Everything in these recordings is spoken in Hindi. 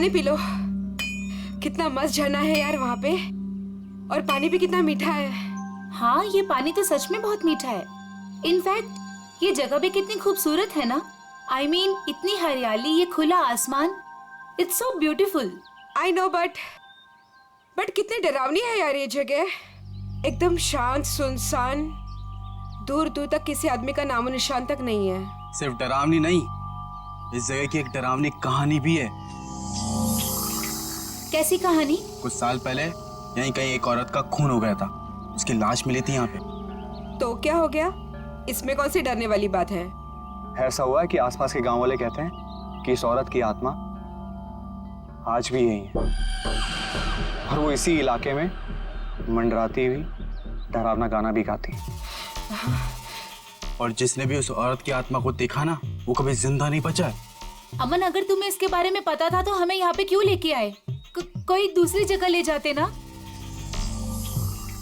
पानी पी लो। कितना मस्त झरना है यार वहाँ पे, और पानी भी कितना मीठा है। हाँ, ये पानी तो सच में बहुत मीठा है। इनफैक्ट ये जगह भी कितनी खूबसूरत है ना। I mean, इतनी हरियाली, ये खुला आसमान, it's so beautiful. I know, but कितनी डरावनी है यार ये जगह। एकदम शांत सुनसान, दूर दूर तक किसी आदमी का नामो निशान तक नहीं है। सिर्फ डरावनी नहीं, इस जगह की एक डरावनी कहानी भी है। कैसी कहानी? कुछ साल पहले यहीं कहीं एक औरत का खून हो गया था, उसकी लाश मिली थी यहाँ पे। तो क्या हो गया? इसमें कौन सी डरने वाली बात है? ऐसा हुआ है कि आसपास के गांव वाले कहते हैं कि इस औरत की आत्मा आज भी यही है, और वो इसी इलाके में मंडराती हुई डरावना गाना भी गाती है। और जिसने भी उस औरत की आत्मा को देखा ना, वो कभी जिंदा नहीं बचा है। अमन, अगर तुम्हें इसके बारे में पता था तो हमें यहाँ पे क्यों लेके आए? कोई दूसरी जगह ले जाते ना।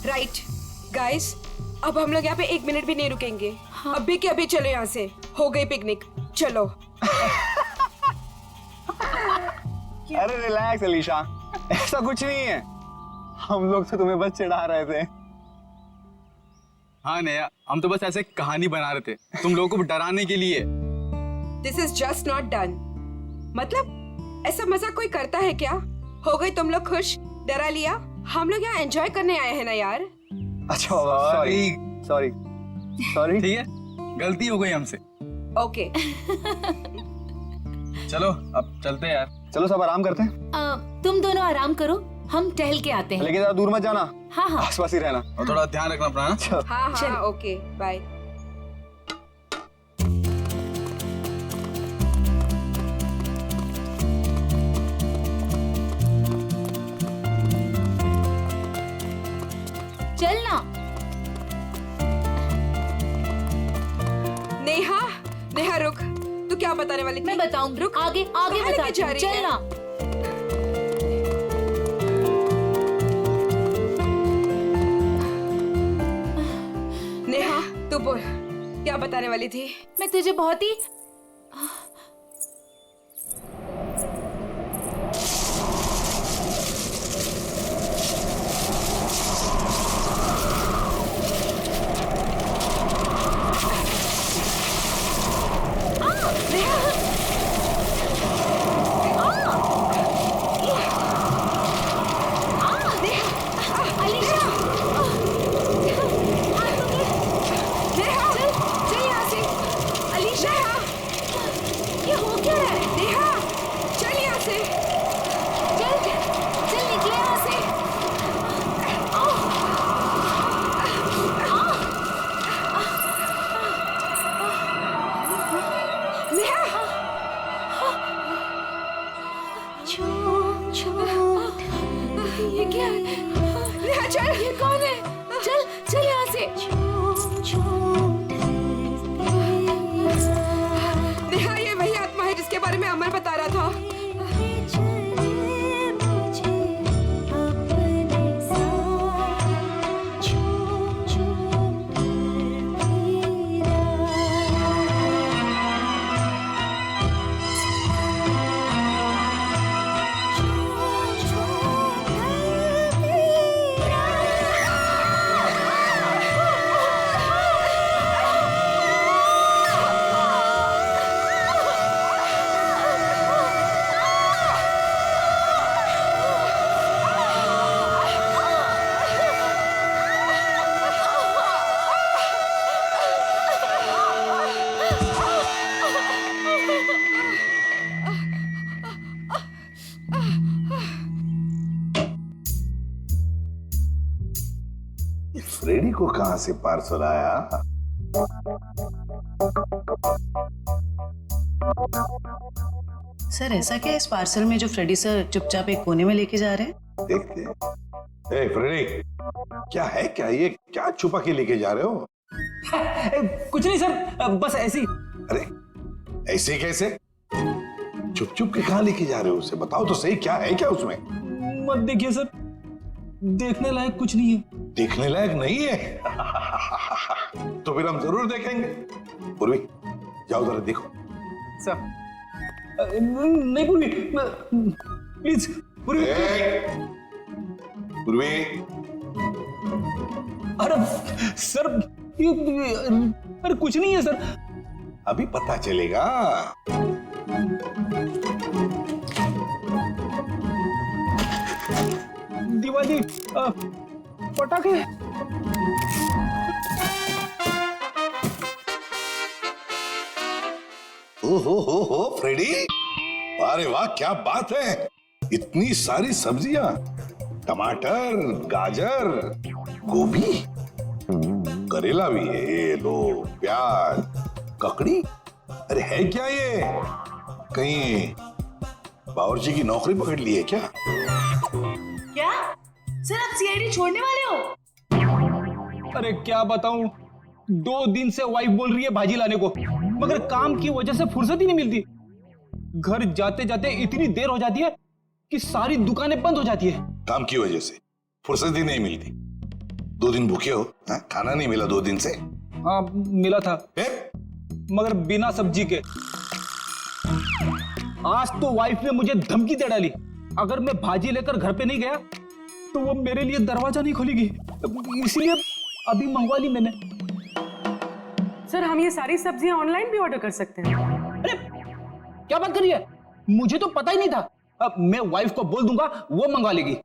राइट गाइस, अब हम लोग यहाँ पे 1 मिनट भी नहीं रुकेंगे। हाँ। अभी के अभी चलो यहाँ से, हो गई पिकनिक, चलो। अरे रिलैक्स अलीशा, ऐसा कुछ नहीं है, हम लोग तो तुम्हें बस चिढ़ा रहे थे। हाँ नेहा, हम तो बस ऐसे कहानी बना रहे थे तुम लोगों को डराने के लिए। This is just not done. मतलब ऐसा मजाक कोई करता है क्या? हो गई तुम लोग खुश, डरा लिया। हम लोग यहाँ एंजॉय करने आए हैं ना यार। अच्छा, सॉरी सॉरी सॉरी। ठीक है, गलती हो गई हमसे। ओके चलो अब चलते हैं यार। चलो सब आराम करते हैं। तुम दोनों आराम करो, हम टहल के आते हैं। लेकिन ज्यादा दूर मत जाना, हाँ हाँ। आसपास ही रहना। और थोड़ा ध्यान रखना अपना। अच्छा। हाँ चल। हाँ ओके बाय। चलना। नेहा, नेहा रुक, तू क्या बताने वाली थी? मैं बताऊंगी, रुक, आगे आगे कहाँ लेके बताती जा हूँ, रही है? चलना। नेहा तू बोल, क्या बताने वाली थी? मैं तुझे बहुत ही ये क्या है? नेहा चल। ये कौन है? चल चल यहाँ से। नेहा ये वही आत्मा है जिसके बारे में अमर बता रहा था। फ्रेडी को कहां से पार्सल आया? सर ऐसा क्या है इस पार्सल में जो फ्रेडी सर चुपचाप एक कोने में लेके जा रहे हैं? देखते हैं। ए फ्रेडी, क्या है, क्या ये क्या छुपा के लेके जा रहे हो? कुछ नहीं सर, बस ऐसी। अरे ऐसे कैसे? चुप चुप के कहां लेके जा रहे हो? उसे बताओ तो सही, क्या है क्या उसमें? मत देखिए सर, देखने लायक कुछ नहीं है। देखने लायक नहीं है? तो फिर हम जरूर देखेंगे। पूर्वी जाओ जरा देखो। सर नहीं पूर्वी, प्लीज पूर्वी। पूर्वी, अरे सर अरे कुछ नहीं है सर। अभी पता चलेगा। दिवाली पटाखे। हो फ्रेडी, अरे वाह क्या बात है, इतनी सारी सब्जियां, टमाटर, गाजर, गोभी, करेला भी है, ये लो, प्याज, ककड़ी। अरे है क्या ये, कहीं बावर्ची की नौकरी पकड़ ली है क्या? क्या सर आप सीआईडी छोड़ने वाले हो? अरे क्या बताऊं, 2 दिन से वाइफ बोल रही है भाजी लाने को, मगर काम की वजह से फुर्सत ही नहीं मिलती। घर जाते जाते इतनी देर हो जाती है कि सारी दुकानें बंद हो जाती है। काम की वजह से फुर्सत ही नहीं मिलती। 2 दिन भूखे हो, हाँ? खाना नहीं मिला 2 दिन से? हाँ मिला था, फिर? मगर बिना सब्जी के। आज तो वाइफ ने मुझे धमकी दे डाली, अगर मैं भाजी लेकर घर पे नहीं गया तो वो मेरे लिए दरवाजा नहीं खोलेगी, इसलिए अभी मंगवा ली मैंने। सर हम ये सारी सब्जियां ऑनलाइन भी ऑर्डर कर सकते हैं? अरे क्या बात कर रही है, मुझे तो पता ही नहीं था। अब मैं वाइफ को बोल दूंगा, वो मंगवा लेगी।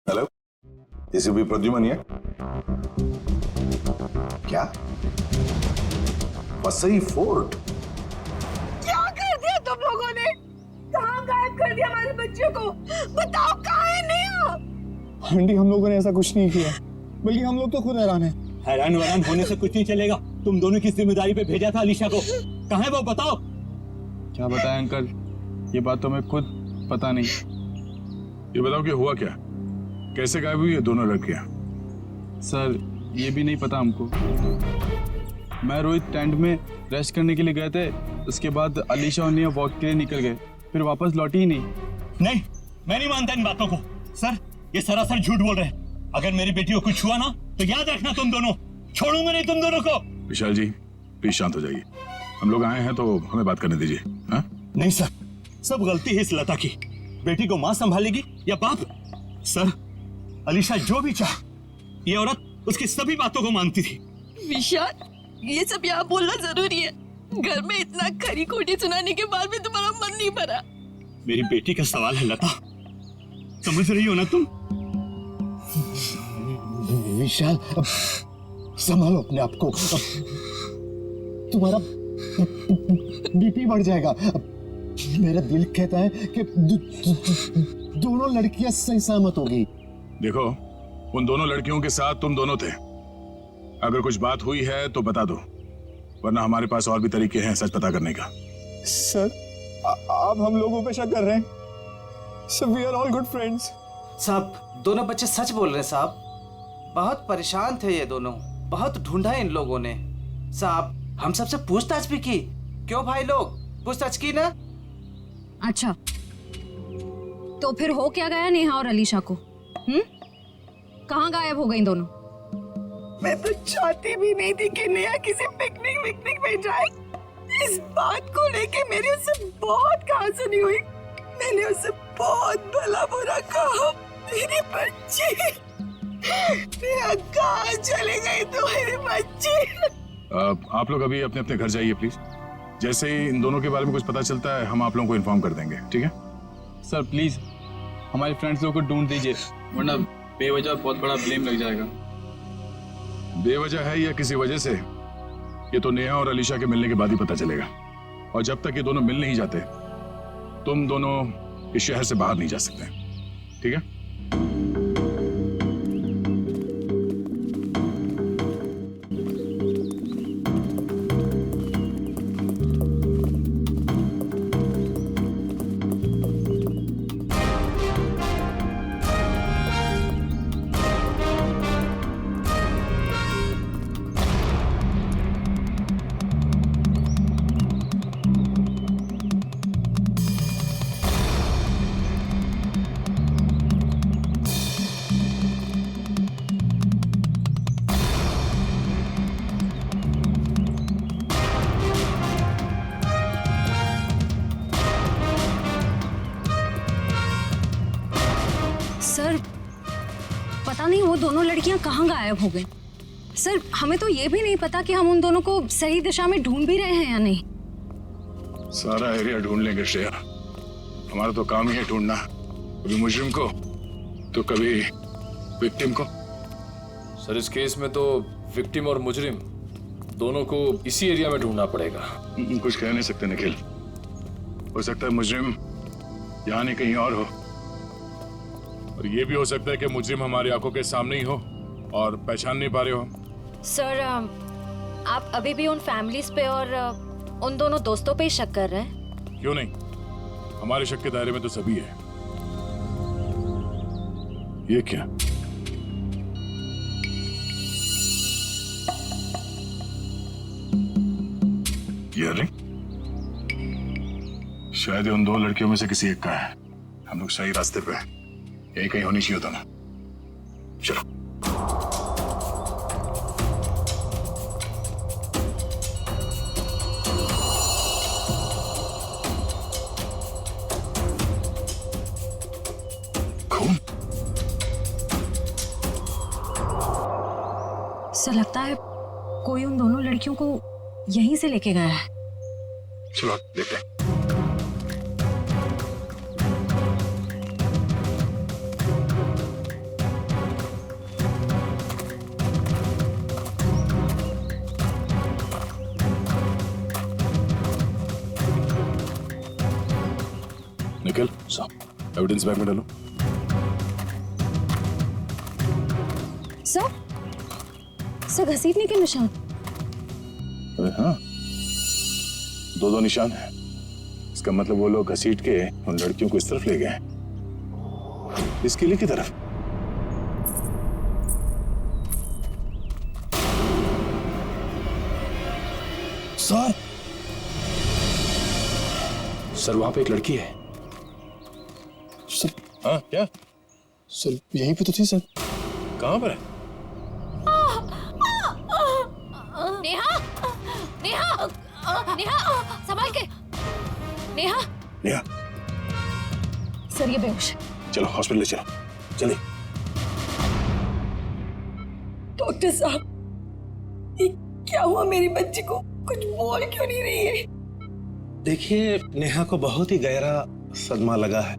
हेलो, एसीपी प्रद्युमन है क्या? वसई फोर्ट? क्या कर दिया तुम लोगों ने? कहाँ गायब कर दिया हमारे बच्चों को? बताओ कहाँ है नेहा? आंटी हम लोगों ने ऐसा कुछ नहीं किया, बल्कि हम लोग तो खुद हैरान हैं। हैरान वैरान होने से कुछ नहीं चलेगा। तुम दोनों की जिम्मेदारी पे भेजा था अलीशा को, कहाँ है वो बताओ। क्या बताएं अंकल, ये बात तो मैं खुद पता नहीं। ये बताओ कि हुआ क्या, कैसे गायब हुई है दोनों लड़कियां? सर ये भी नहीं पता हमको। मैं रोहित टेंट में रेस्ट करने के लिए गए थे, उसके बाद अलीशा और नेहा वॉक के लिए निकल गए, फिर वापस लौटी ही नहीं। नहीं, मैं नहीं मानता इन बातों को। सर ये सरासर झूठ बोल रहे हैं। अगर मेरी बेटी को कुछ हुआ ना तो याद रखना तुम दोनों, छोड़ूंगा नहीं तुम दोनों को। विशाल जी प्लीज शांत हो जाइए, हम लोग आए हैं तो हमें बात करने दीजिए। हाँ? नहीं सर, सब गलती है इस लता की। बेटी को माँ संभालेगी या बाप? सर अलीशा जो भी चाहे, ये औरत उसकी सभी बातों को मानती थी। विशाल ये सब यहाँ बोलना जरूरी है? घर में इतना खरी खोटी सुनाने के बाद भी तुम्हारा मन नहीं भरा? मेरी बेटी का सवाल है लता, समझ रही हो ना तुम? विशाल संभालो अपने आप को, तुम्हारा बीपी बढ़ जाएगा। मेरा दिल कहता है कि दोनों लड़कियां सही सहमत होगी। देखो उन दोनों लड़कियों के साथ तुम दोनों थे, अगर कुछ बात हुई है तो बता दो, वरना हमारे पास और भी तरीके हैं सच पता करने का। सर आप हम लोगों पे शक कर रहे हैं? Sir we are all good friends. साहब दोनों बच्चे सच बोल रहे हैं साहब, बहुत परेशान थे ये दोनों, बहुत ढूंढा इन लोगों ने। साहब हम सबसे पूछताछ भी की। क्यों भाई लोग, पूछताछ की ना? अच्छा तो फिर हो क्या गया नेहा और अलीशा को? कहाँ गायब हो गई दोनों? मैं तो चाहती भी नहीं थी कि नेहा किसी पिकनिक में जाए। इस बात को लेके मेरी उससे बहुत कहासुनी हुई। मैंने उससे बहुत भला बुरा कहा। मेरी बच्ची नेहा कहाँ चले गई तो मेरी बच्ची? आप लोग अभी अपने अपने घर जाइए प्लीज। जैसे ही इन दोनों के बारे में कुछ पता चलता है हम आप लोगों को इन्फॉर्म कर देंगे, ठीक है? सर प्लीज हमारे फ्रेंड्स लोगों को ढूंढ दीजिए, वरना बेवजह बहुत बड़ा ब्लेम लग जाएगा। बेवजह है या किसी वजह से, ये तो नेहा और अलीशा के मिलने के बाद ही पता चलेगा। और जब तक ये दोनों मिल नहीं जाते तुम दोनों इस शहर से बाहर नहीं जा सकते, ठीक है? सर पता नहीं वो दोनों लड़कियां कहाँ गायब हो गई। सर हमें तो ये भी नहीं पता कि हम उन दोनों को सही दिशा में ढूंढ भी रहे हैं या नहीं। सारा एरिया ढूंढ लेंगे श्रेया, हमारा तो काम ही है ढूंढना, कभी मुजरिम को तो कभी विक्टिम को। सर इस केस में तो विक्टिम और मुजरिम दोनों को इसी एरिया में ढूंढना पड़ेगा। कुछ कह नहीं सकते निखिल, हो सकता है मुजरिम यहाँ नहीं कहीं और हो, और ये भी हो सकता है कि मुजरिम हमारी आंखों के सामने ही हो और पहचान नहीं पा रहे हो। सर आप अभी भी उन फैमिलीज पे और उन दोनों दोस्तों पे ही शक कर रहे हैं? क्यों नहीं, हमारे शक के दायरे में तो सभी है। ये क्या? ये रिंग शायद उन दो लड़कियों में से किसी एक का है। हम लोग सही रास्ते पे हैं, यही कहीं होनी चाहिए था ना। चलो सर लगता है कोई उन दोनों लड़कियों को यहीं से लेके गया है। चलो देखते हैं। निकल साहब, एविडेंस बैग में डालो। सर घसीटने के निशान। अरे हाँ, दो निशान है। इसका मतलब वो लोग घसीट के उन लड़कियों को इस तरफ ले गए, इस किले की तरफ। सर वहां पे एक लड़की है। सर हाँ क्या? सर यहीं पे तो थी सर। कहां पर है? नेहा, नेहा, नेहा, संभाल के। नेहा, नेहा, सर ये बेहोश। चलो हॉस्पिटल ले चलो, जल्दी। डॉक्टर साहब, ये क्या हुआ मेरी बच्ची को? कुछ बोल क्यों नहीं रही है? देखिए, नेहा को बहुत ही गहरा सदमा लगा है।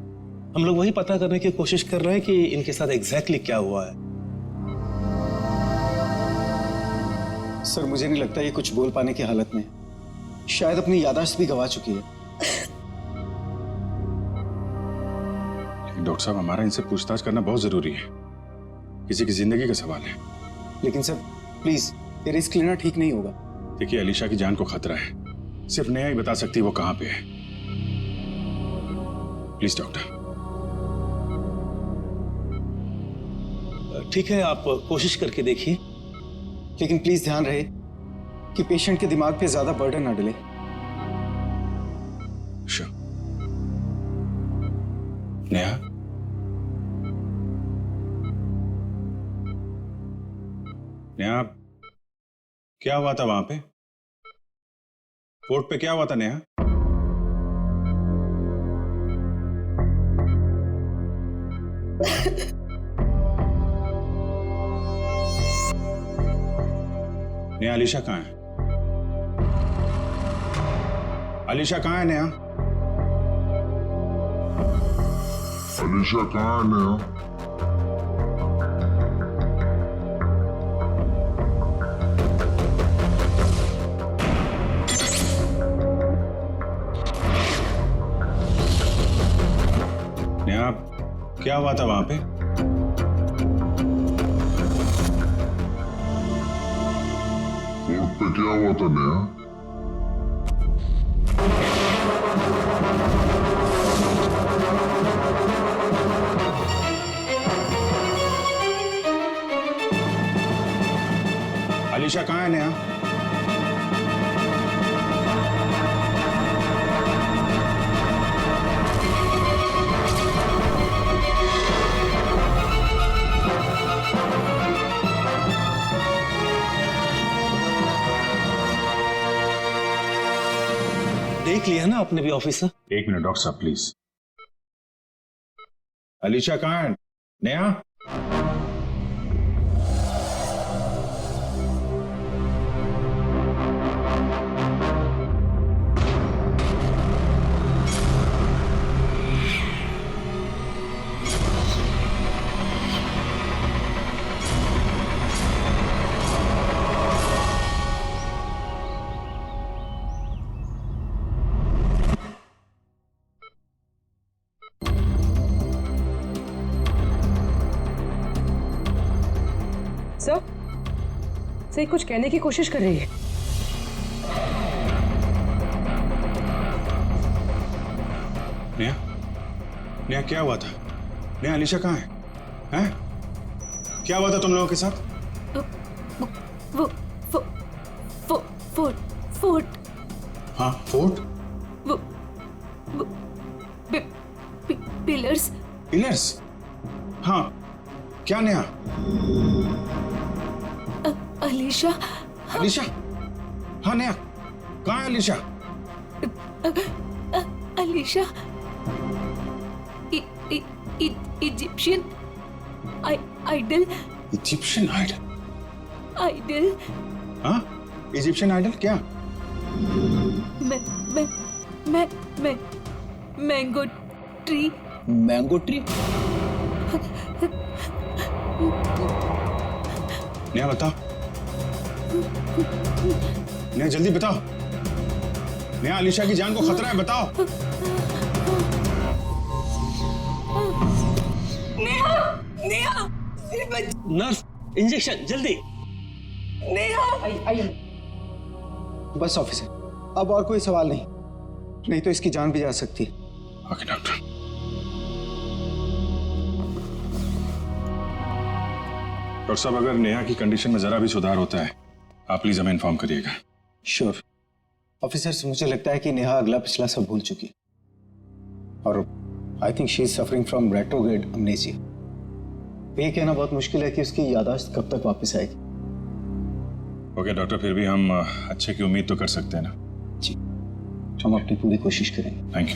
हम लोग वही पता करने की कोशिश कर रहे हैं कि इनके साथ एग्जैक्टली क्या हुआ है। सर मुझे नहीं लगता ये कुछ बोल पाने की हालत में, शायद अपनी याददाश्त भी गंवा चुकी है। डॉक्टर साहब, हमारा इनसे पूछताछ करना बहुत जरूरी है, किसी की जिंदगी का सवाल है। लेकिन सर प्लीज, ये रिस्क लेना ठीक नहीं होगा। देखिए, अलीशा की जान को खतरा है, सिर्फ नेहा ही बता सकती है वो कहां पे है। Please doctor. ठीक है, आप कोशिश करके देखिए, लेकिन प्लीज ध्यान रहे कि पेशेंट के दिमाग पे ज्यादा बर्डन ना डले। नेहा, नेहा, क्या हुआ था वहां पे? कोर्ट पे क्या हुआ था नेहा? नेहा, अलीशा कहाँ है? अलीशा कहाँ है नेहा? अलीशा कहाँ है नेहा? नेहा, क्या हुआ था वहां पे? कोर्ट पे क्या हुआ था नेहा? अलीशा कहाँ है नेहा? देख लिया ना आपने भी ऑफिसर? एक मिनट डॉक्टर साहब प्लीज। अलीशा कहाँ है? नेहा, सर कुछ कहने की कोशिश कर रही है। नेहा, नेहा क्या हुआ था? नेहा, अलीशा कहाँ है? हैं? क्या हुआ था तुम लोगों के साथ? फोर्ट। हाँ, फोर्ट? पिलर्स। पिलर्स? हाँ, क्या नेहा? अलीशा। अलीशा? हाँ नेहा, कहाँ है Alisha? Alisha Egyptian idol. Egyptian idol? Idol? हाँ, इजिप्शियन आइडल क्या? Mango tree. Mango tree? Neha बताओ, नेहा जल्दी बताओ। नेहा, अलीशा की जान को खतरा है, बताओ। नेहा, नर्स, इंजेक्शन जल्दी। नेहा, बस ऑफिसर, अब और कोई सवाल नहीं तो इसकी जान भी जा सकती है। Okay doctor. डॉक्टर साहब, अगर नेहा की कंडीशन में जरा भी सुधार होता है, आप प्लीज हमें इन्फॉर्म करिएगा। श्योर ऑफिसर, मुझे लगता है कि नेहा अगला पिछला सब भूल चुकी और I think she is suffering from retrograde amnesia. ये कहना बहुत मुश्किल है कि उसकी याददाश्त कब तक वापस आएगी। ओके डॉक्टर, फिर भी हम अच्छे की उम्मीद तो कर सकते हैं ना? जी, हम अपनी पूरी कोशिश करेंगे। Thank you.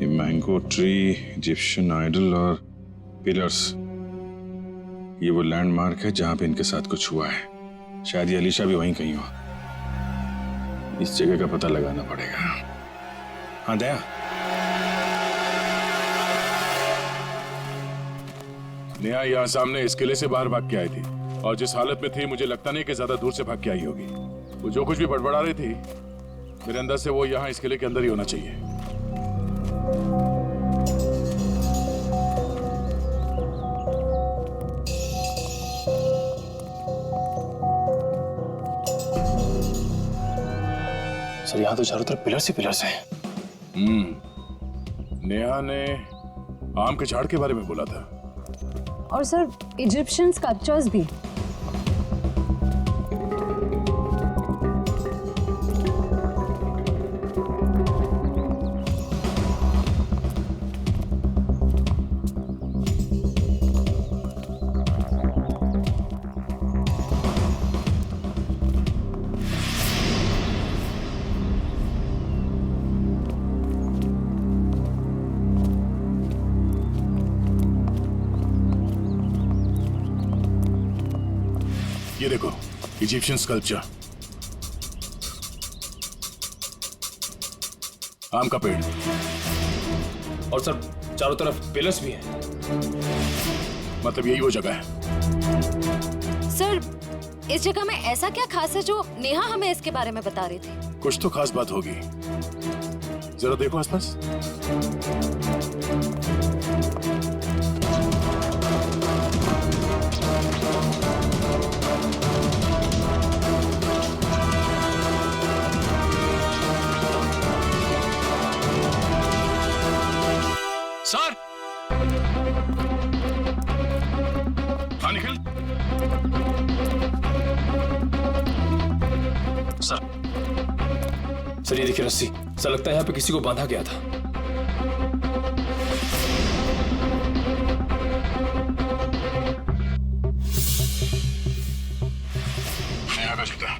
ये मैंगो ट्री, इजिप्शियन आइडल और पिलर्स, ये वो लैंडमार्क है जहां पे इनके साथ कुछ हुआ है। शायद ये अलीशा भी वहीं कहीं हो। इस जगह का पता लगाना पड़ेगा। हाँ दया, नेहा यहाँ सामने इस किले से बाहर भाग के आई थी और जिस हालत में थी मुझे लगता नहीं कि ज्यादा दूर से भाग के आई होगी। वो जो कुछ भी बड़बड़ा रही थी, मेरे अंदर से वो यहाँ इस किले के अंदर ही होना चाहिए। सर यहाँ तो चारों तरफ पिलर्स ही पिलर्स हैं। नेहा ने आम के झाड़ के बारे में बोला था। और सर इजिप्शियन स्कल्पचर्स भी। ये देखो, इजिप्शियन स्कल्पचर, आम का पेड़ और सर चारों तरफ पिलर्स भी हैं। मतलब यही वो जगह है। सर इस जगह में ऐसा क्या खास है जो नेहा हमें इसके बारे में बता रही थी? कुछ तो खास बात होगी, जरा देखो आसपास। सर, हाँ निखिल। सर ये देखिए रस्सी, सर लगता है यहाँ पे किसी को बांधा गया था। नेहा का जूता,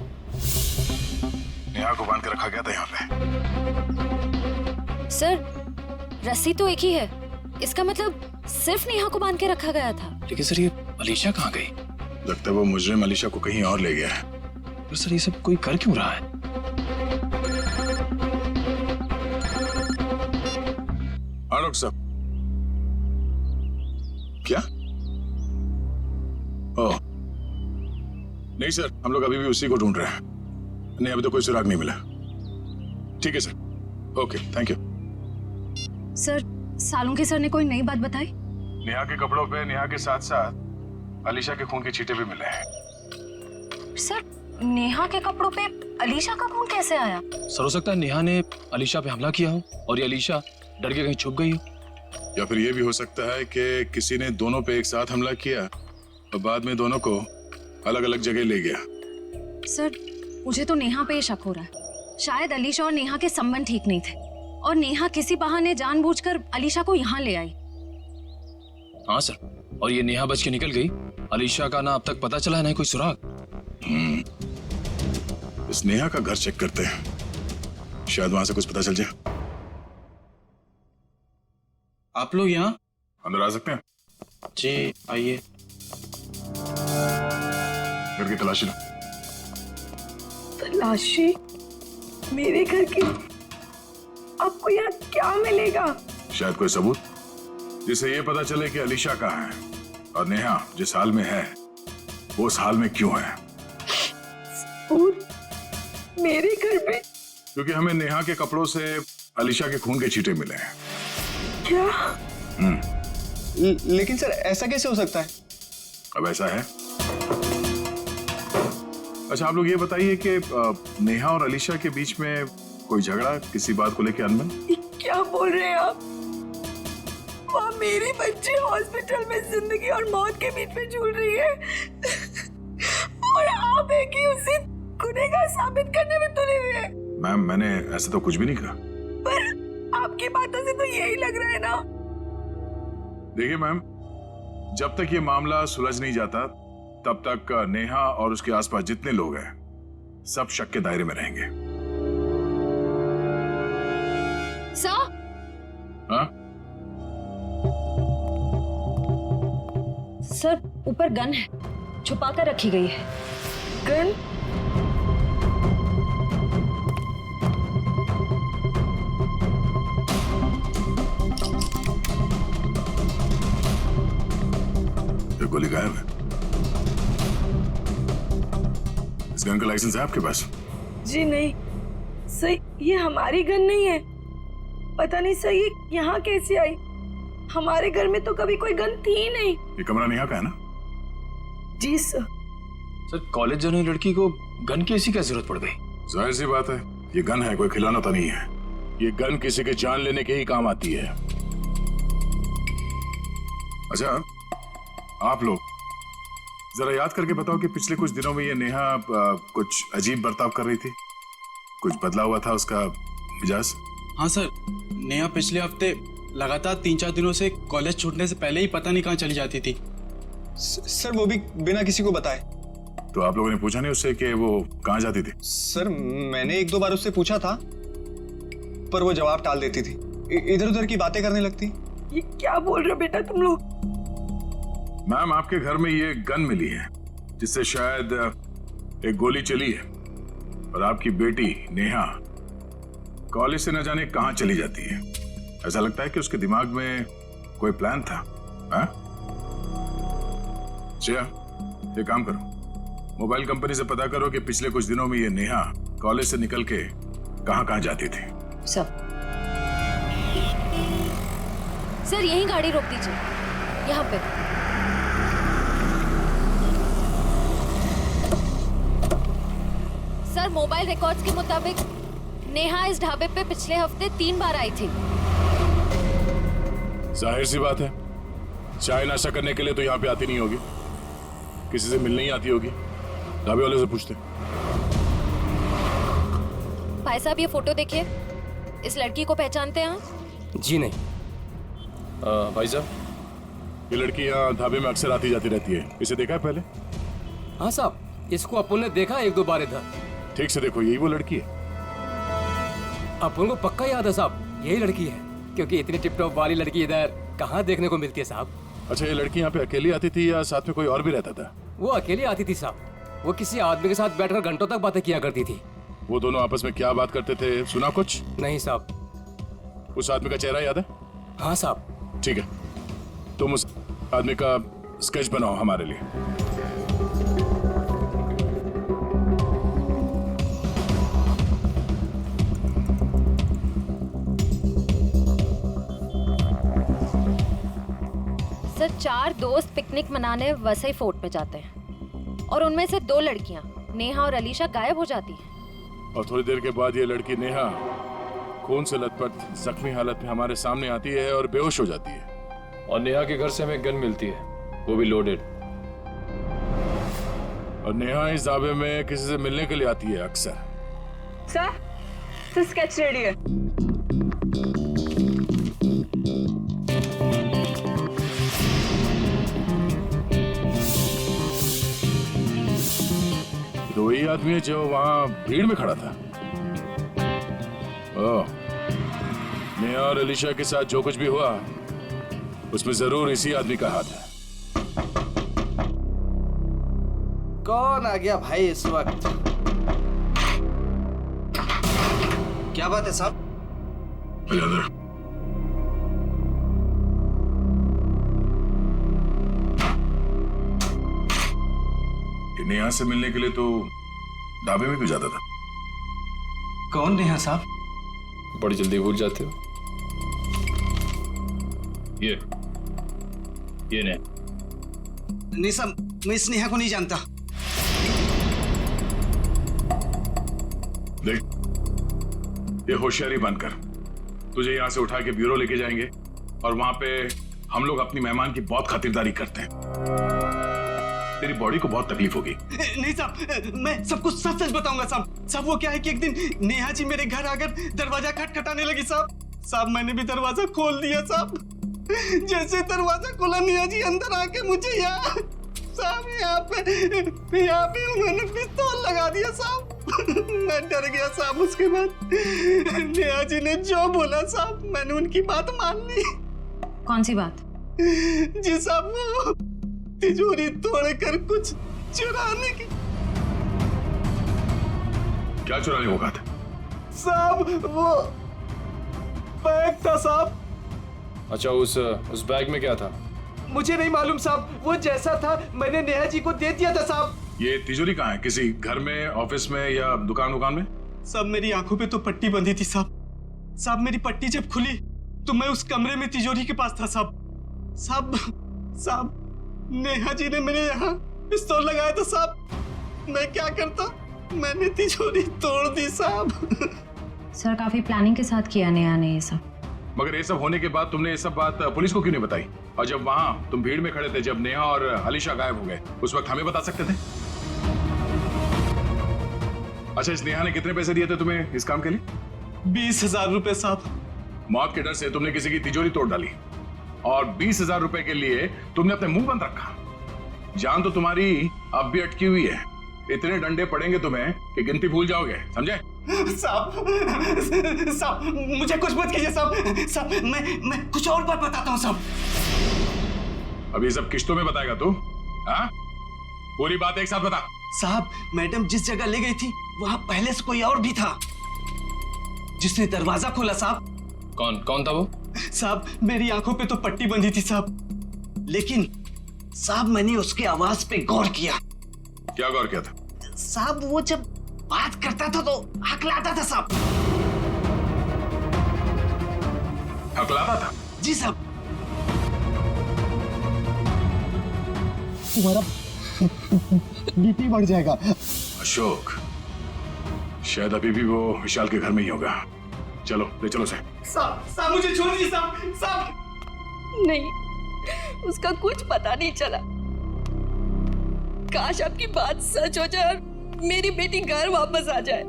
नेहा को बांध के रखा गया था यहाँ पे। सर रस्सी तो एक ही है, इसका मतलब सिर्फ नेहा को बांध के रखा गया था। लेकिन सर ये अलीशा कहाँ गई? लगता है वो मुजरिम अलीशा को कहीं और ले गया है। तो सर ये सब कोई कर क्यों रहा है? हाँ डॉक्टर साहब। क्या? ओह नहीं सर, हम लोग अभी भी उसी को ढूंढ रहे हैं। नहीं, अभी तो कोई सुराग नहीं मिला। ठीक है sir, okay, thank you. Sir, Salunke sir ने कोई नई बात बताई? नेहा के कपड़ों पे नेहा के साथ साथ अलीशा के खून के छींटे भी मिले हैं। सर, नेहा के कपड़ों पे अलीशा का खून कैसे आया? सर हो सकता है नेहा ने अलीशा पे हमला किया हो और ये अलीशा डर के कहीं छुप गई हो। या फिर ये भी हो सकता है कि किसी ने दोनों पे एक साथ हमला किया और बाद में दोनों को अलग अलग जगह ले गया। सर, मुझे तो नेहा पे शक हो रहा है। शायद अलीशा और नेहा के संबंध ठीक नहीं थे और नेहा किसी बहाने जानबूझकर अलीशा को यहाँ ले आई। हाँ सर, और ये नेहा बच के निकल गई। अलीशा का ना अब तक पता चला है ना कोई सुराग। इस नेहा का घर चेक करते हैं, शायद वहां से कुछ पता चल जाए। आप लोग यहाँ अंदर आ सकते हैं? जी आइए। घर की तलाशी लो। तलाशी? मेरे घर की? आपको यहाँ क्या मिलेगा? शायद कोई सबूत जिससे ये पता चले कि अलीशा कहाँ है और नेहा जिस हाल में है वो उस हाल में क्यों है। सबूत? मेरे घर पे? क्योंकि हमें नेहा के कपड़ों से अलीशा के खून के छींटे मिले हैं। क्या? लेकिन सर ऐसा कैसे हो सकता है? अब ऐसा है। अच्छा, आप लोग ये बताइए कि नेहा और अलीशा के बीच में कोई झगड़ा किसी बात को लेकर अनबन? क्या बोल रहे हैं आप? वहाँ मेरी बच्ची हॉस्पिटल में जिंदगी और मौत के बीच में झूल रही है और आप है कि उसे गुनहगार साबित करने में तुले हुए हैं। मैम, मैंने ऐसा तो कुछ भी नहीं कहा। पर आपकी बातों से तो यही लग रहा है ना। देखिए मैम, जब तक ये मामला सुलझ नहीं जाता तब तक नेहा और उसके आसपास जितने लोग हैं सब शक के दायरे में रहेंगे। सर? हाँ? सर, ऊपर गन है, छुपा कर रखी गई है। गन? ये गोली गायब है। इस गन का लाइसेंस है आपके पास? जी नहीं सर, ये हमारी गन नहीं है। पता नहीं सर ये यहाँ कैसे आई। हमारे घर में तो कभी कोई गन थी ही नहीं। ये कमरा नेहा का है ना? जी सर। सर, कॉलेज जाने वाली लड़की को गन की ऐसी क्या जरूरत पड़ गई? जाहिर सी बात है, ये गन है, कोई खिलौना तो नहीं है। ये गन किसी के जान लेने के ही काम आती है। अच्छा, आप लोग जरा याद करके बताओ कि पिछले कुछ दिनों में ये नेहा कुछ अजीब बर्ताव कर रही थी। कुछ बदला हुआ था उसका मिजाज? हाँ सर, नेहा पिछले हफ्ते लगातार 3-4 दिनों से कॉलेज छूटने से पहले ही पता नहीं कहाँ चली जाती थी। सर, वो भी बिना किसी को बताए। तो आप लोगों ने पूछा नहीं उससे कि वो कहाँ जाती थी? सर, मैंने 1-2 बार उससे पूछा था पर वो जवाब टाल देती थी, इधर उधर की बातें करने लगती। ये क्या बोल रहे हो बेटा तुम लोग? मैम, आपके घर में ये गन मिली है जिससे शायद एक गोली चली है और आपकी बेटी नेहा कॉलेज से न जाने कहां चली जाती है। ऐसा लगता है कि उसके दिमाग में कोई प्लान था। हाँ? श्रेया, ये काम करो, मोबाइल कंपनी से पता करो कि पिछले कुछ दिनों में ये नेहा कॉलेज से निकल के कहां जाती थी। सर, यहीं गाड़ी रोक दीजिए, यहाँ पे। सर, मोबाइल रिकॉर्ड्स के मुताबिक नेहा इस ढाबे पे पिछले हफ्ते 3 बार आई थी। जाहिर सी बात है, चाय नाश्ता करने के लिए तो यहाँ पे आती नहीं होगी, किसी से मिलने ही आती होगी। ढाबे वाले से पूछते। भाई साहब, ये फोटो देखिए, इस लड़की को पहचानते हैं आप? जी नहीं। भाई साहब, ये लड़की यहाँ ढाबे में अक्सर आती जाती रहती है, इसे देखा है पहले? हाँ साहब, इसको अपन ने देखा 1-2 बार इधर। ठीक से देखो, यही वो लड़की है। अपन को पक्का याद है साहब, यही लड़की है, क्योंकि इतनी टिप टॉप वाली लड़की इधर कहाँ देखने को मिलती है साहब। अच्छा, ये लड़की यहाँ पे अकेली आती थी या साथ में कोई और भी रहता था? वो अकेली आती थी साहब। वो किसी आदमी के साथ बैठकर घंटों तक बातें किया करती थी। वो दोनों आपस में क्या बात करते थे, सुना कुछ? नहीं साहब। उस आदमी का चेहरा याद है? हाँ साहब। ठीक है, तुम उस आदमी का स्केच बनाओ हमारे लिए। सर 4 दोस्त पिकनिक मनाने वसई फोर्ट में जाते हैं और उनमें से 2 लड़कियां नेहा और अलीशा गायब हो जाती हैं। और थोड़ी देर के बाद ये लड़की नेहा खून से लथपथ जख्मी हालत में हमारे सामने आती है और बेहोश हो जाती है। और नेहा के घर से हमें गन मिलती है, वो भी लोडेड। और नेहा इस दावे में किसी से मिलने के लिए आती है अक्सर। सर स्केच रेडी है। तो वही आदमी है जो वहां भीड़ में खड़ा था। ओह, नेहा और अलीशा के साथ जो कुछ भी हुआ उसमें जरूर इसी आदमी का हाथ है। कौन आ गया भाई इस वक्त? क्या बात है साहब? नेहा से मिलने के लिए तो ढाबे में क्यों जाता था? कौन नेहा साहब? बड़ी जल्दी भूल जाते हो। ये नहीं साहब, मैं इस नेहा को नहीं जानता। देख, ये होशियारी बनकर तुझे यहाँ से उठा के ब्यूरो लेके जाएंगे और वहां पे हम लोग अपनी मेहमान की बहुत खातिरदारी करते हैं। तेरी बॉडी को बहुत तकलीफ होगी। नहीं साहब, मैं सब कुछ सच सच बताऊंगा साहब। साहब वो क्या है कि एक दिन नेहा जी मेरे घर आकर दरवाजा खटखटाने लगी साहब। मैंने भी दरवाजा खोल दिया साहब। जैसे दरवाजा खोला नेहा जी अंदर आके मुझे यहाँ पे उन्होंने पिस्तौल लगा दिया साहब। मैं डर गया साहब। उसके बाद नेहा जी ने जो बोला साहब, मैंने उनकी बात मान ली। कौन सी बात? जी साहब, वो तिजोरी तोड़कर कुछ चुराने की। क्या चुराने को कहा था? साहब वो बैग था साहब। अच्छा, उस बैग में क्या था? मुझे नहीं मालूम साहब, वो जैसा था मैंने नेहा जी को दे दिया था साहब। ये तिजोरी कहाँ है? किसी घर में, ऑफिस में या दुकान में? साहब मेरी आंखों पे तो पट्टी बंधी थी साहब। मेरी पट्टी जब खुली तो मैं उस कमरे में तिजोरी के पास था साहब। नेहा जी ने मेरे यहाँ पिस्तौल लगाया था साहब। मैं क्या करता, मैंने तिजोरी तोड़ दी साहब। सर काफी प्लानिंग के साथ किया नेहा ने ये सब। मगर ये सब होने के बाद तुमने ये सब बात पुलिस को क्यों नहीं बताई? और जब वहां तुम भीड़ में खड़े थे, जब नेहा और अलीशा गायब हो गए, उस वक्त हमें बता सकते थे। अच्छा, इस नेहा ने कितने पैसे दिए थे तुम्हें इस काम के लिए? 20,000 रुपए साहब। मौत के डर से तुमने किसी की तिजोरी तोड़ डाली और 20,000 रुपए के लिए तुमने अपने मुंह बंद रखा। जान तो तुम्हारी अब भी अटकी हुई है। इतने डंडे पड़ेंगे तुम्हें कि गिनती भूल जाओगे, समझे? साहब मुझे कुछ मत कीजिए साहब। मैं कुछ और बात बताता हूँ साहब। अभी सब किश्तों में बताएगा तू? हाँ, पूरी बात एक साथ बता। साहब मैडम जिस जगह ले गई थी वहां पहले से कोई और भी था जिसने दरवाजा खोला साहब। कौन था वो? साहब मेरी आंखों पे तो पट्टी बंधी थी साहब, लेकिन साहब मैंने उसके आवाज पे गौर किया। क्या गौर किया था? साहब वो जब बात करता था तो हकलाता था साहब। हकलाता था? जी साहब। तुम्हारा बीपी बढ़ जाएगा। अशोक, शायद अभी भी वो विशाल के घर में ही होगा। चलो ले चलो से। साहब मुझे छोड़ दीजिए साहब। नहीं, उसका कुछ पता नहीं चला। काश आपकी बात सच हो जाए और मेरी बेटी घर वापस आ जाए।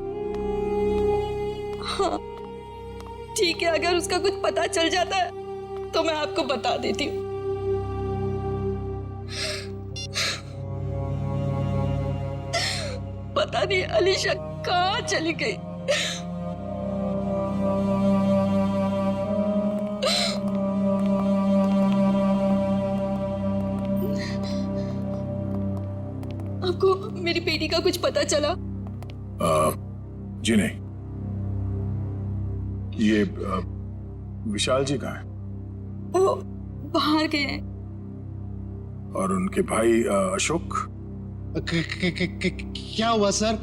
हाँ ठीक है, अगर उसका कुछ पता चल जाता है तो मैं आपको बता देती हूँ। पता नहीं अलीशा कहाँ चली गई। मेरी बेटी का कुछ पता चला? जी नहीं। ये विशाल जी कहाँ हैं? वो बाहर गए हैं। और उनके भाई अशोक? क्या हुआ सर?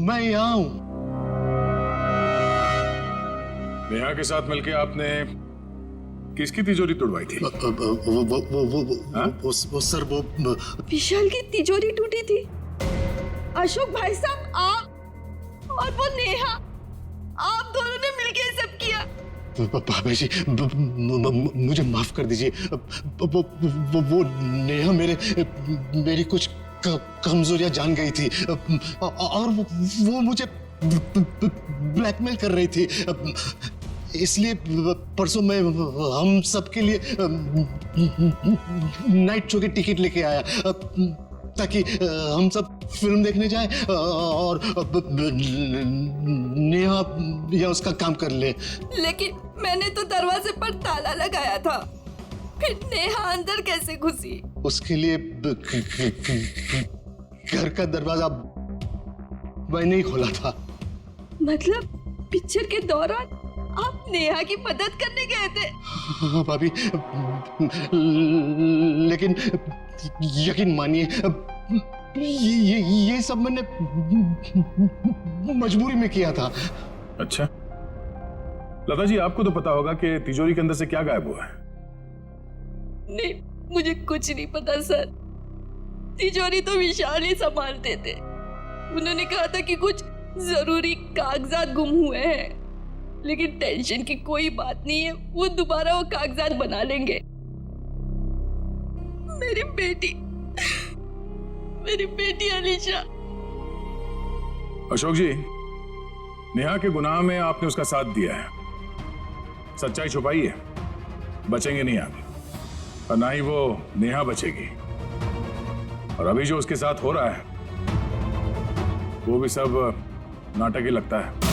मैं यहाँ हूँ। नेहा के साथ मिलके आपने किसकी तिजोरी तोड़वाई थी? वो सर वो विशाल की तिजोरी टूटी थी। अशोक भाई साहब, आप और वो नेहा, आप दोनों ने मिलके ये सब किया। भाभी जी मुझे माफ कर दीजिए। वो नेहा मेरी कुछ कमजोरियां जान गई थी और वो मुझे ब्लैकमेल कर रही थी। इसलिए परसों मैं हम सबके लिए नाइट शो की टिकट लेके आया ताकि हम सब फिल्म देखने जाएं और नेहा या उसका काम कर ले। लेकिन मैंने तो दरवाजे पर ताला लगाया था, फिर नेहा अंदर कैसे घुसी? उसके लिए घर का दरवाजा मैंने ही खोला था। मतलब पिक्चर के दौरान आप नेहा की मदद करने गए थे? हाँ भाभी, लेकिन यकीन मानिए ये सब मैंने मजबूरी में किया था। अच्छा, लता जी आपको तो पता होगा कि तिजोरी के अंदर से क्या गायब हुआ है? नहीं, मुझे कुछ नहीं पता सर। तिजोरी तो विशाल ही संभालते थे। उन्होंने कहा था कि कुछ जरूरी कागजात गुम हुए हैं, लेकिन टेंशन की कोई बात नहीं है, वो दोबारा वो कागजात बना लेंगे। मेरी बेटी अलीशा। अशोक जी, नेहा के गुनाह में आपने उसका साथ दिया है। सच्चाई छुपाई है, बचेंगे नहीं आप, और ना ही वो नेहा बचेगी। और अभी जो उसके साथ हो रहा है वो भी सब नाटक ही लगता है।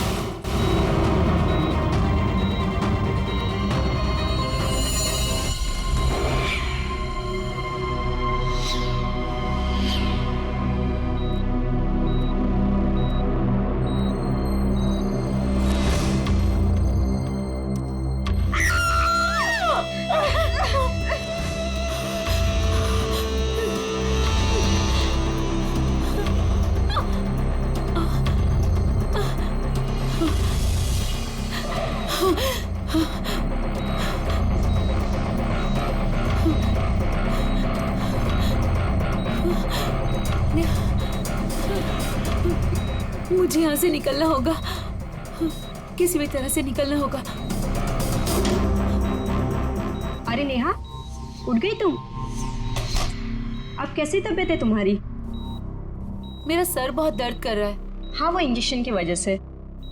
मुझे यहाँ से निकलना होगा, किसी भी तरह से निकलना होगा। अरे नेहा, उठ गई तुम? अब कैसी तबीयत है तुम्हारी? मेरा सर बहुत दर्द कर रहा है। हाँ, वो इंजेक्शन की वजह से।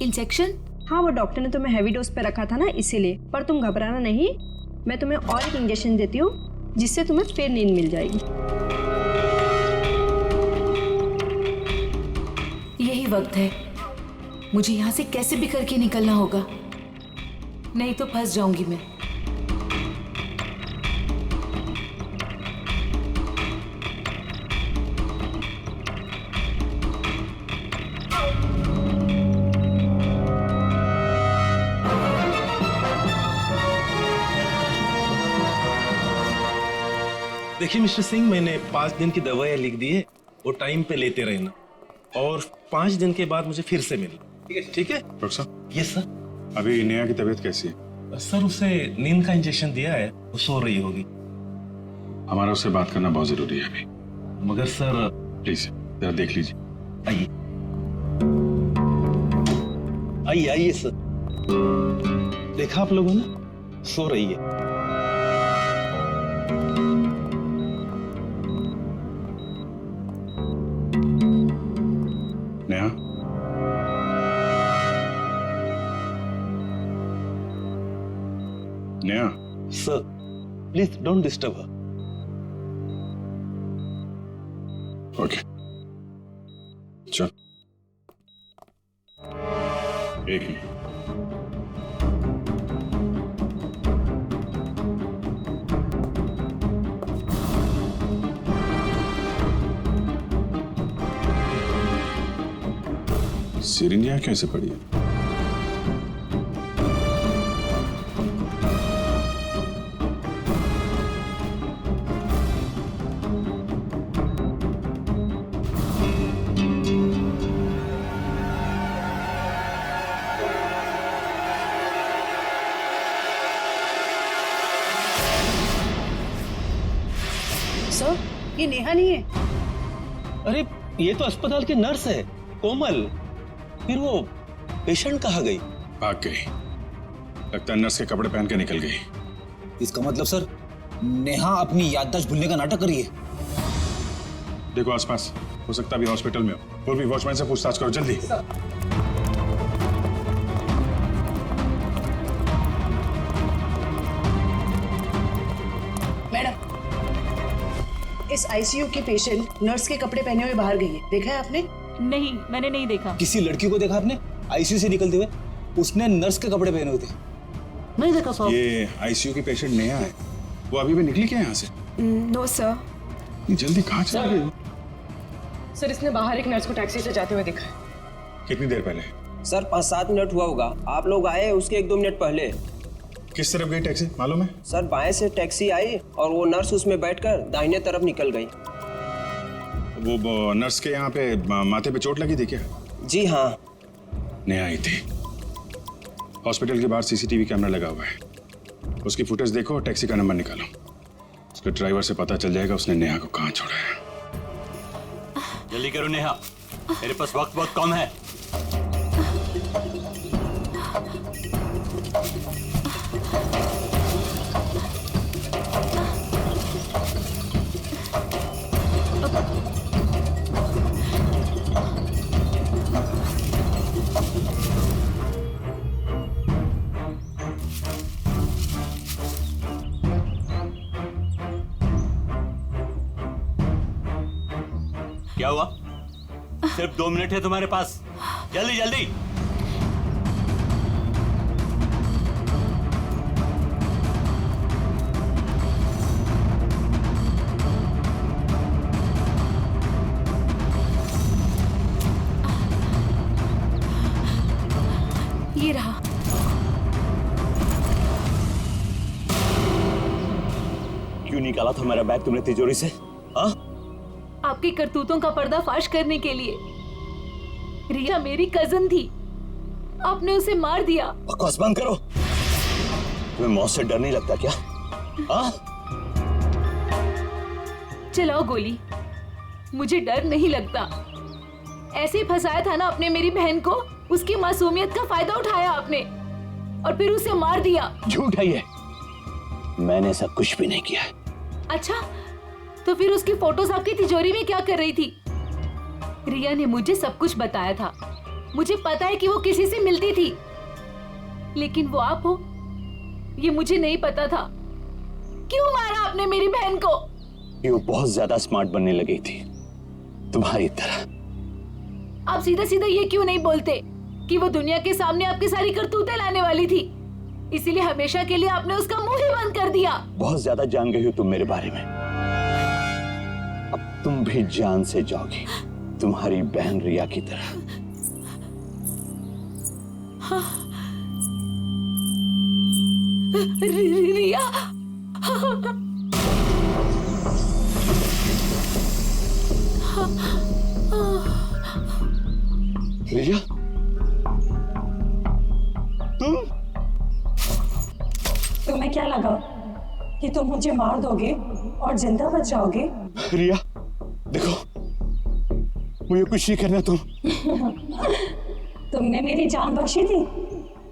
इंजेक्शन? हाँ, वो डॉक्टर ने तुम्हें हैवी डोज पे रखा था ना, इसीलिए। पर तुम घबराना नहीं, मैं तुम्हें और एक इंजेक्शन देती हूँ जिससे तुम्हें फिर नींद मिल जाएगी। यही वक्त है, मुझे यहाँ से कैसे भी करके निकलना होगा, नहीं तो फंस जाऊंगी मैं। देखिए मिस्टर सिंह, मैंने 5 दिन की दवाइयाँ लिख दी है, वो टाइम पे लेते रहना और 5 दिन के बाद मुझे फिर से मिलना। ठीक है डॉक्टर साहब? Yes sir. अभी नेहा की तबीयत कैसी है? सर उसे नींद का इंजेक्शन दिया है, वो सो रही होगी। हमारा उससे बात करना बहुत जरूरी है अभी। मगर सर प्लीज जरा देख लीजिए। आइए आइए आइए सर। देखा आप लोगों ने, सो रही है। Neha, Neha. Sir please don't disturb her. Okay, चल। एक मिनट। सिरिंज यहाँ कैसे पड़ी है? सर, ये नेहा नहीं है। अरे ये तो अस्पताल की नर्स है, कोमल। फिर वो पेशेंट कहाँ गई? भाग गई। लगता है नर्स के कपड़े पहन के निकल गई। इसका मतलब सर, नेहा अपनी याददाश्त भूलने का नाटक कर रही है। देखो आसपास, हो सकता है अभी हॉस्पिटल में हो। पूर्वी वॉचमैन से पूछताछ करो जल्दी। मैडम, इस आईसीयू की पेशेंट नर्स के कपड़े पहने हुए बाहर गई है, देखा है आपने? नहीं, मैंने नहीं देखा। किसी लड़की को देखा आपने आईसीयू से निकलते हुए? उसने नर्स के कपड़े पहने हुए थे। नहीं देखा साहब। ये आईसीयू की पेशेंट नेहा है। वो अभी भी निकली क्या यहाँ से? No sir. जल्दी कहाँ चली गई? सर, इसने बाहर एक नर्स को टैक्सी से जाते हुए देखा है। कितनी देर पहले? सर 5-7 मिनट हुआ होगा। आप लोग आए उसके 1-2 मिनट पहले। किस तरफ गई टैक्सी मालूम है? सर बाएं से टैक्सी आई और वो नर्स उसमें बैठकर दाहिने तरफ निकल गई। वो नर्स के यहाँ पे माथे पे चोट लगी थी क्या? जी हाँ। नेहा आई थी। हॉस्पिटल के बाहर सीसीटीवी कैमरा लगा हुआ है। उसकी फुटेज देखो, टैक्सी का नंबर निकालो। उसके ड्राइवर से पता चल जाएगा उसने नेहा को कहाँ छोड़ा है। जल्दी करो नेहा, मेरे पास वक्त बहुत कम है। क्या हुआ? सिर्फ 2 मिनट है तुम्हारे पास, जल्दी जल्दी। ये रहा। क्यों निकाला था मेरा बैग तुमने तिजोरी से? हाँ? आपकी करतूतों का पर्दाफाश करने के लिए। रिया मेरी कजन थी, आपने उसे मार दिया। बकवास बंद करो। तुम्हें मौत से डर नहीं लगता क्या? हाँ? चलाओ गोली, मुझे डर नहीं लगता। ऐसे ही फंसाया था ना आपने मेरी बहन को, उसकी मासूमियत का फायदा उठाया आपने और फिर उसे मार दिया। झूठ है ये, मैंने ऐसा कुछ भी नहीं किया। अच्छा, तो फिर उसकी फोटोज आपकी तिजोरी में क्या कर रही थी? रिया ने मुझे सब कुछ बताया था। मुझे पता है कि वो किसी से मिलती थी, लेकिन वो आप हो ये मुझे नहीं पता था। क्यों मारा आपने मेरी बहन को? वो बहुत ज्यादा स्मार्ट बनने लगी थी तुम्हारी तरह। आप सीधा सीधा ये क्यों नहीं बोलते कि वो दुनिया के सामने आपकी सारी करतूतें लाने वाली थी, इसीलिए हमेशा के लिए आपने उसका मुंह ही बंद कर दिया। बहुत ज्यादा जान गई हो तुम मेरे बारे में, अब तुम भी जान से जाओगी तुम्हारी बहन रिया की तरह। रिया रिया, तुम्हें क्या लगा कि तुम मुझे मार दोगे और जिंदा बच जाओगे? रिया देखो, मुझे कुछ नहीं करना। तुमने मेरी जान बख्शी थी,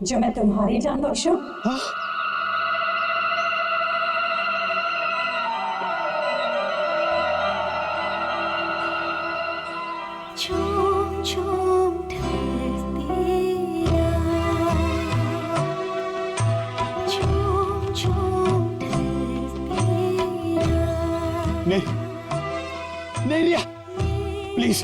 जो मैं तुम्हारी जान बख्शूं? झूम झूम ढलती रात, झूम झूम ढलती रात। नहीं रिया, प्लीज।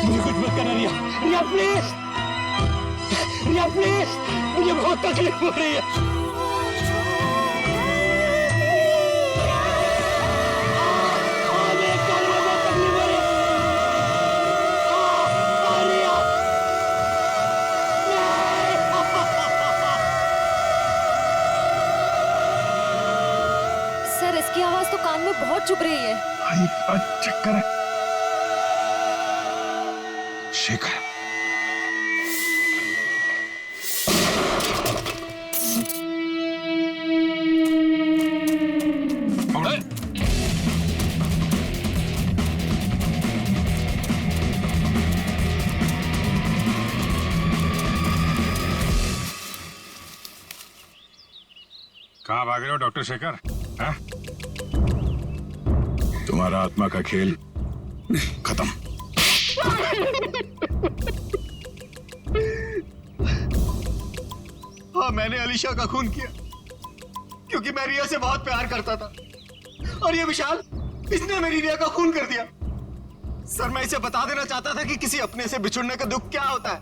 मुझे कुछ मत करना रिया, रिया प्लीज, रिया प्लीज, मुझे बहुत तकलीफ हो रही है। चुप रहिए। भाई का चक्कर है। शेखर, कहाँ भाग रहे हो डॉक्टर शेखर? हाँ? तुम्हारा आत्मा का खेल खत्म। हाँ, मैंने अलीशा का खून किया क्योंकि मैं रिया से बहुत प्यार करता था, और ये विशाल, इसने मेरी रिया का खून कर दिया। सर, मैं इसे बता देना चाहता था कि किसी अपने से बिछुड़ने का दुख क्या होता है।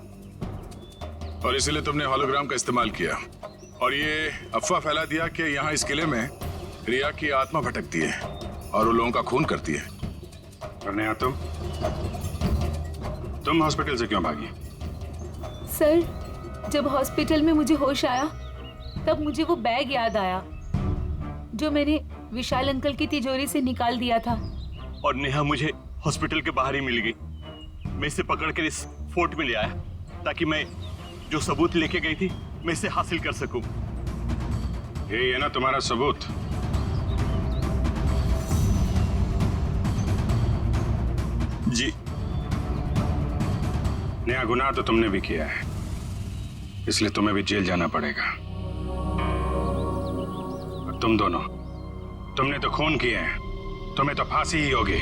और इसीलिए तुमने होलोग्राम का इस्तेमाल किया और ये अफवाह फैला दिया कि यहाँ इस किले में रिया की आत्मा भटकती है और वो लोगों का खून करती है। और नेहा, तुम हॉस्पिटल से क्यों भागी? सर, जब हॉस्पिटल में मुझे होश आया तब मुझे वो बैग याद आया जो मैंने विशाल अंकल की तिजोरी से निकाल दिया था। और नेहा मुझे हॉस्पिटल के बाहर ही मिल गई। मैं इसे पकड़कर इस फोर्ट में ले आया ताकि मैं जो सबूत लेके गई थी मैं इसे हासिल कर सकूं। यही है ना तुम्हारा सबूत? जी। नया गुनाह तो तुमने भी किया है, इसलिए तुम्हें भी जेल जाना पड़ेगा। और तुम दोनों, तुमने तो खून किए हैं, तुम्हें तो फांसी ही होगी।